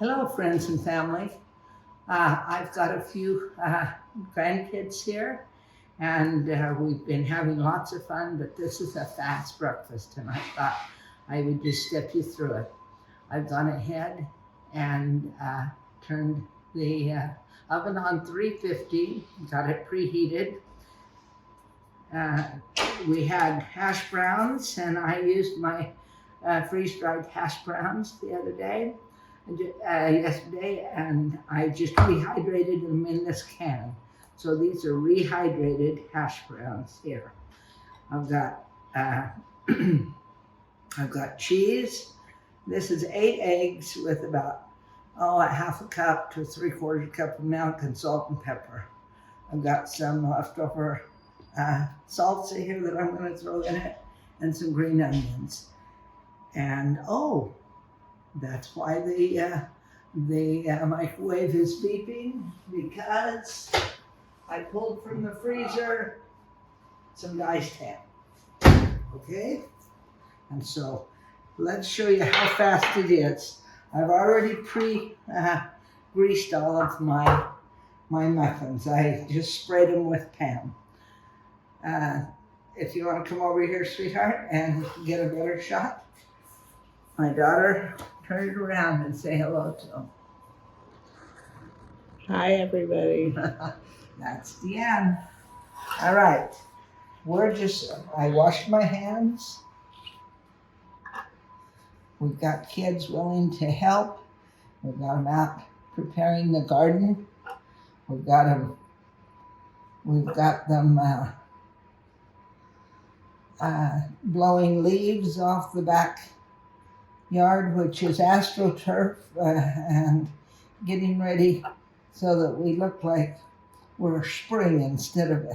Hello, friends and family. I've got a few grandkids here, and we've been having lots of fun, but this is a fast breakfast, and I thought I would just step you through it. I've gone ahead and turned the oven on 350, got it preheated. We had hash browns, and I used my freeze-dried hash browns the other day. Yesterday, and I just rehydrated them in this can. So these are rehydrated hash browns here. I've got I've got cheese. This is 8 eggs with about a half a cup to 3/4 cup of milk and salt and pepper. I've got some leftover salsa here that I'm going to throw in it, and some green onions. And that's why the microwave is beeping, because I pulled from the freezer some diced ham. Okay? And so let's show you how fast it is. I've already greased all of my muffins. I just sprayed them with Pam. If you want to come over here, sweetheart, and get a better shot. My daughter, turn it around and say hello to them. Hi, everybody. That's Deanne. All right. I washed my hands. We've got kids willing to help. We've got them out preparing the garden. We've got them blowing leaves off the back yard, which is astroturf, and getting ready so that we look like we're spring instead of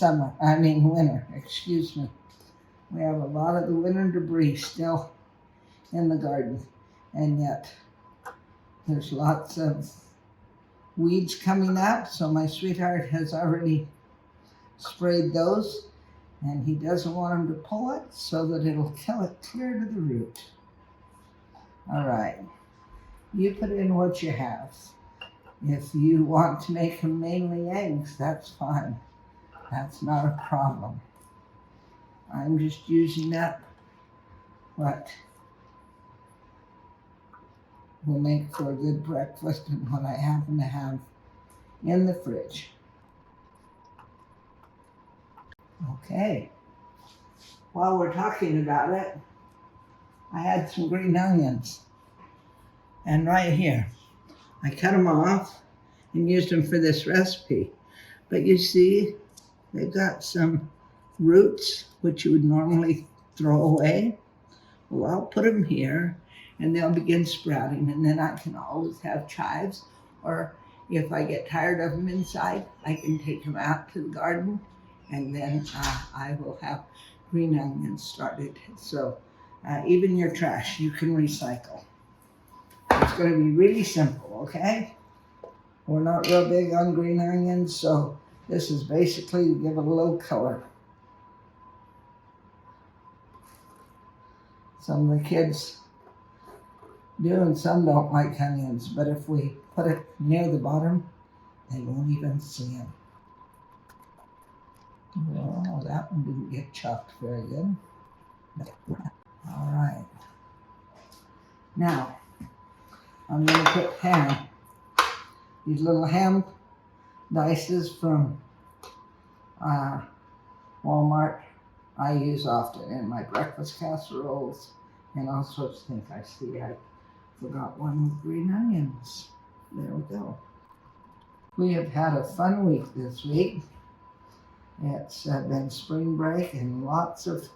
winter, excuse me. We have a lot of the winter debris still in the garden, and yet there's lots of weeds coming up, so my sweetheart has already sprayed those, and he doesn't want them to pull it so that it'll kill it clear to the root. All right, you put in what you have. If you want to make them mainly eggs, that's fine. That's not a problem. I'm just using up what will make for a good breakfast and what I happen to have in the fridge. Okay, while we're talking about it, I had some green onions, and right here, I cut them off and used them for this recipe. But you see, they've got some roots, which you would normally throw away. Well, I'll put them here, and they'll begin sprouting, and then I can always have chives, or if I get tired of them inside, I can take them out to the garden, and then I will have green onions started. So even your trash, you can recycle. It's going to be really simple, okay? We're not real big on green onions, so this is basically to give it a little color. Some of the kids do and some don't like onions, but if we put it near the bottom, they won't even see them. Well, that one didn't get chopped very good. All right. Now, I'm going to put ham. These little ham dices from Walmart I use often in my breakfast casseroles and all sorts of things. I see I forgot one with green onions. There we go. We have had a fun week this week. It's been spring break, and lots of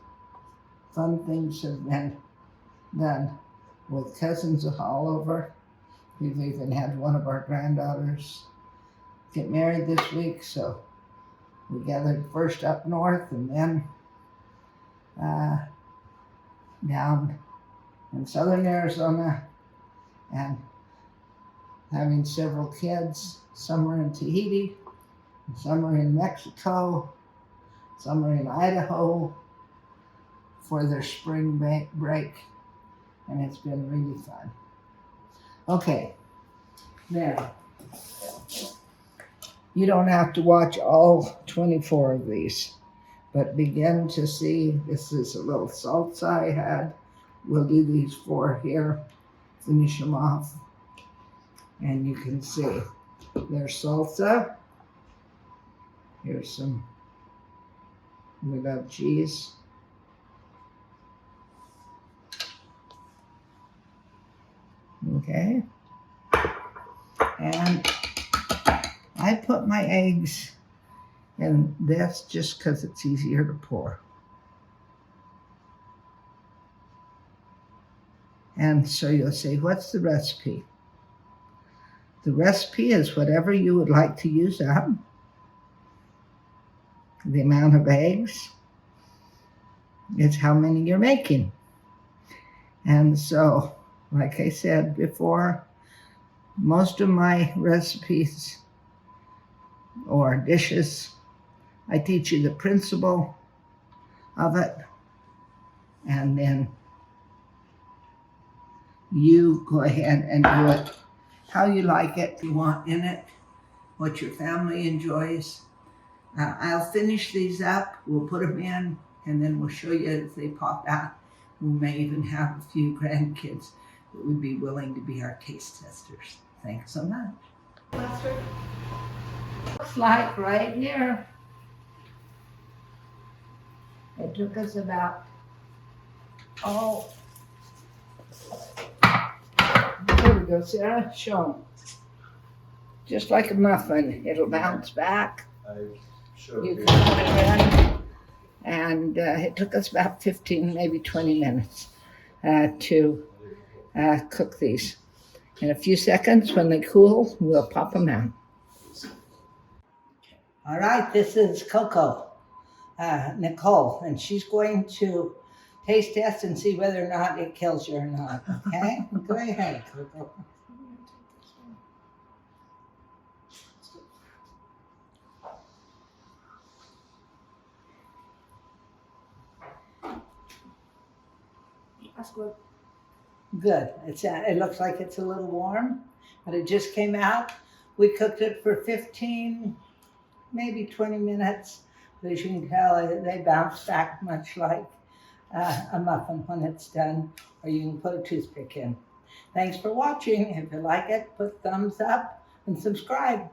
fun things have been done with cousins all over. We've even had one of our granddaughters get married this week, so we gathered first up north and then down in southern Arizona, and having several kids. Some are in Tahiti, some are in Mexico, some are in Idaho for their spring break, and it's been really fun. Okay, now, you don't have to watch all 24 of these, but begin to see, this is a little salsa I had. We'll do these 4 here, finish them off, and you can see there's salsa. Here's some without cheese. Okay. And I put my eggs in this just because it's easier to pour. And so you'll say, what's the recipe? The recipe is whatever you would like to use up. The amount of eggs is how many you're making. And so, like I said before, most of my recipes or dishes, I teach you the principle of it, and then you go ahead and do it how you like it, you want in it, what your family enjoys. I'll finish these up, we'll put them in, and then we'll show you as they pop out. We may even have a few grandkids that would be willing to be our taste testers. Thanks so much. Mustard. Looks like right here. It took us about, here we go, Sarah, show them. Just like a muffin, it'll bounce back. You can put it in, and it took us about 15, maybe 20 minutes to cook these. In a few seconds, when they cool, we'll pop them out. All right, this is Coco, Nicole, and she's going to taste test and see whether or not it kills you or not, okay? Go ahead, Coco. That's good. Good. It looks like it's a little warm, but it just came out. We cooked it for 15, maybe 20 minutes. But as you can tell, they bounce back much like a muffin when it's done, or you can put a toothpick in. Thanks for watching. If you like it, put thumbs up and subscribe.